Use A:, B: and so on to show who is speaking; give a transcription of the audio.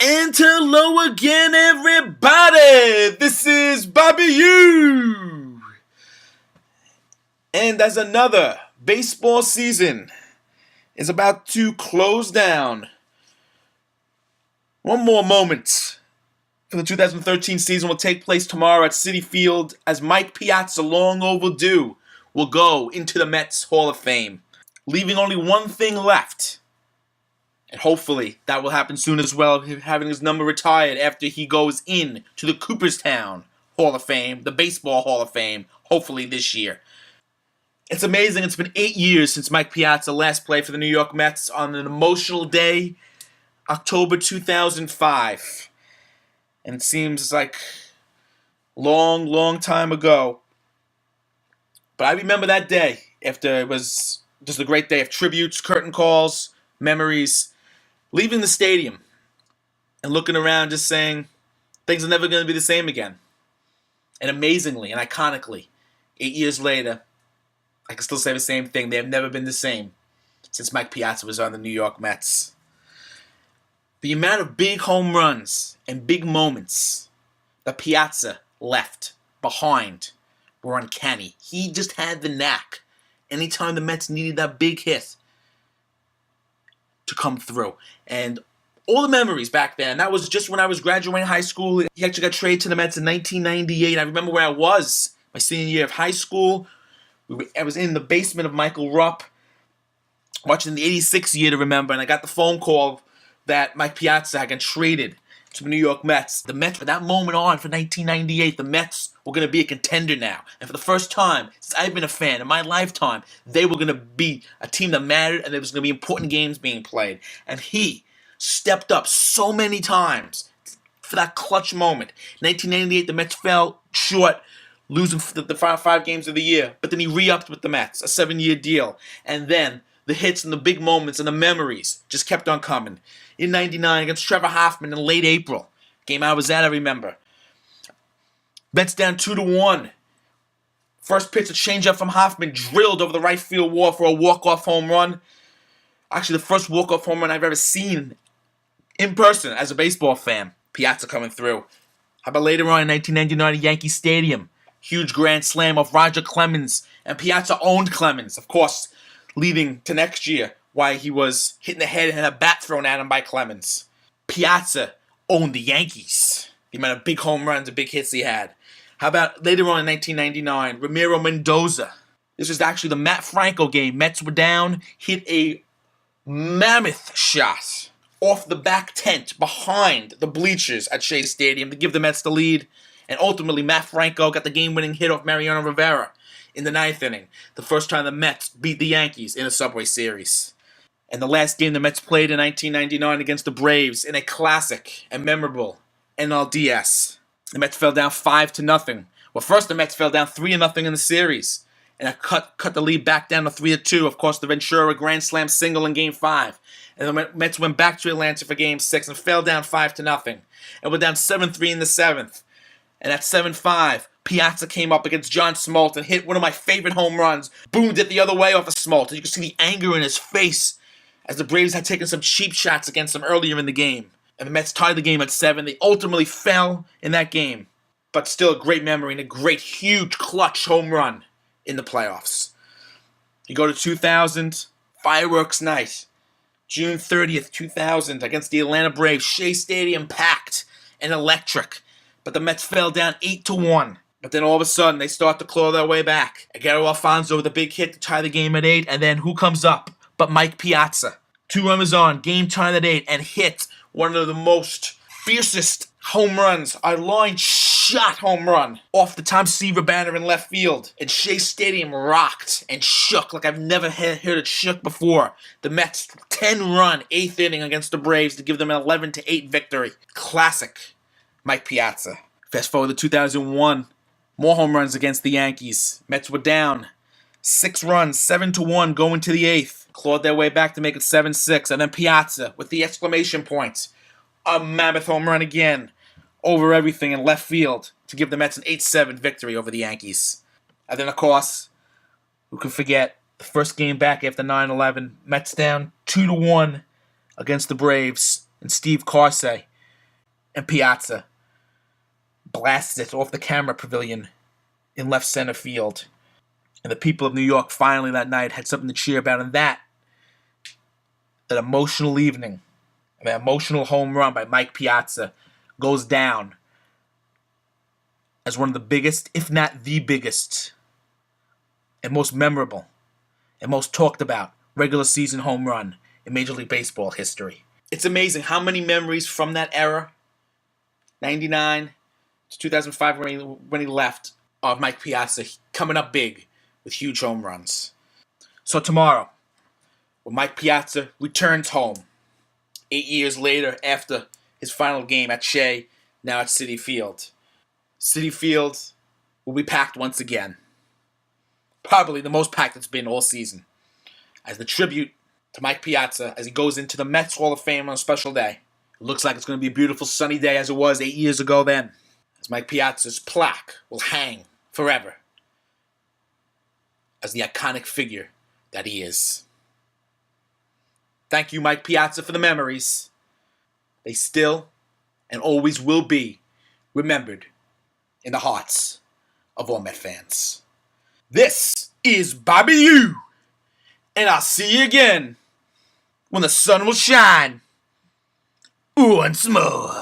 A: And hello again, everybody! This is Bobby U! And as another baseball season is about to close down, one more moment for the 2013 season will take place tomorrow at Citi Field as Mike Piazza, long overdue, will go into the Mets Hall of Fame, leaving only one thing left. And hopefully that will happen soon as well, having his number retired after he goes in to the Cooperstown Hall of Fame, the Baseball Hall of Fame, hopefully this year. It's amazing. It's been 8 years since Mike Piazza last played for the New York Mets on an emotional day, October 2005. And it seems like long time ago. But I remember that day after it was just a great day of tributes, curtain calls, memories. Leaving the stadium and looking around just saying things are never going to be the same again. And amazingly and iconically, 8 years later, I can still say the same thing. They have never been the same since Mike Piazza was on the New York Mets. The amount of big home runs and big moments that Piazza left behind were uncanny. He just had the knack. Anytime the Mets needed that big hit to come through. And all the memories back then, that was just when I was graduating high school. He actually got traded to the Mets in 1998. I remember where I was my senior year of high school. I was in the basement of Michael Rupp watching the 86 year to remember, and I got the phone call that Mike Piazza had gotten traded to the New York Mets. The Mets, from that moment on, for 1998, the Mets were going to be a contender now. And for the first time since I've been a fan in my lifetime, they were going to be a team that mattered, and there was going to be important games being played. And he stepped up so many times for that clutch moment. 1998, the Mets fell short, losing the final 5 games of the year. But then he re-upped with the Mets, a 7-year deal. And then the hits and the big moments and the memories just kept on coming. In 99 against Trevor Hoffman in late April. Game I was at, I remember. Mets down 2-1. First pitch, a changeup from Hoffman, drilled over the right field wall for a walk-off home run. Actually, the first walk-off home run I've ever seen in person as a baseball fan. Piazza coming through. How about later on in 1999 at Yankee Stadium? Huge grand slam of Roger Clemens. And Piazza owned Clemens, of course, leading to next year, why he was hit in the head and had a bat thrown at him by Clemens. Piazza owned the Yankees. The amount of big home runs and big hits he had. How about later on in 1999, Ramiro Mendoza? This was actually the Matt Franco game. Mets were down, hit a mammoth shot off the back tent behind the bleachers at Shea Stadium to give the Mets the lead. And ultimately, Matt Franco got the game-winning hit off Mariano Rivera in the 9th inning. The first time the Mets beat the Yankees in a Subway Series. And the last game the Mets played in 1999 against the Braves in a classic and memorable NLDS. The Mets fell down 5-0. Well, first the Mets fell down 3-0 in the series. And it cut the lead back down to 3-2. Of course, the Ventura grand slam single in Game 5. And the Mets went back to Atlanta for Game 6 and fell down 5-0. And went down 7-3 in the 7th. And at 7-5, Piazza came up against John Smoltz and hit one of my favorite home runs. Boomed it the other way off of Smoltz. And you can see the anger in his face as the Braves had taken some cheap shots against him earlier in the game. And the Mets tied the game at 7. They ultimately fell in that game. But still a great memory and a great, huge, clutch home run in the playoffs. You go to 2000, fireworks night. June 30th, 2000, against the Atlanta Braves. Shea Stadium packed and electric. But the Mets fell down 8-1. But then all of a sudden, they start to claw their way back. Aguero Alfonso with a big hit to tie the game at 8. And then who comes up but Mike Piazza? 2 runners on, game tied at 8, and hit one of the most fiercest home runs, a line shot home run off the Tom Seaver banner in left field. And Shea Stadium rocked and shook like I've never heard it shook before. The Mets 10-run 8th inning against the Braves to give them an 11-8 victory. Classic Mike Piazza. Fast forward to 2001, more home runs against the Yankees. Mets were down 6 runs, 7-1 going to the 8th. Clawed their way back to make it 7-6. And then Piazza with the exclamation point. A mammoth home run again over everything in left field to give the Mets an 8-7 victory over the Yankees. And then, of course, who can forget the first game back after 9/11? Mets down 2-1 against the Braves and Steve Carsey and Piazza blasted it off the camera pavilion in left center field. And the people of New York finally that night had something to cheer about. And that emotional evening, that emotional home run by Mike Piazza goes down as one of the biggest, if not the biggest, and most memorable and most talked about regular season home run in Major League Baseball history. It's amazing how many memories from that era, 99 to 2005 when he left, of Mike Piazza coming up big with huge home runs. So tomorrow, when Mike Piazza returns home, 8 years later after his final game at Shea, now at Citi Field. Citi Field will be packed once again. Probably the most packed it's been all season. As the tribute to Mike Piazza as he goes into the Mets Hall of Fame on a special day. It looks like it's going to be a beautiful sunny day as it was 8 years ago then. As Mike Piazza's plaque will hang forever as the iconic figure that he is. Thank you, Mike Piazza, for the memories. They still and always will be remembered in the hearts of all Met fans. This is Bobby U, and I'll see you again when the sun will shine once more.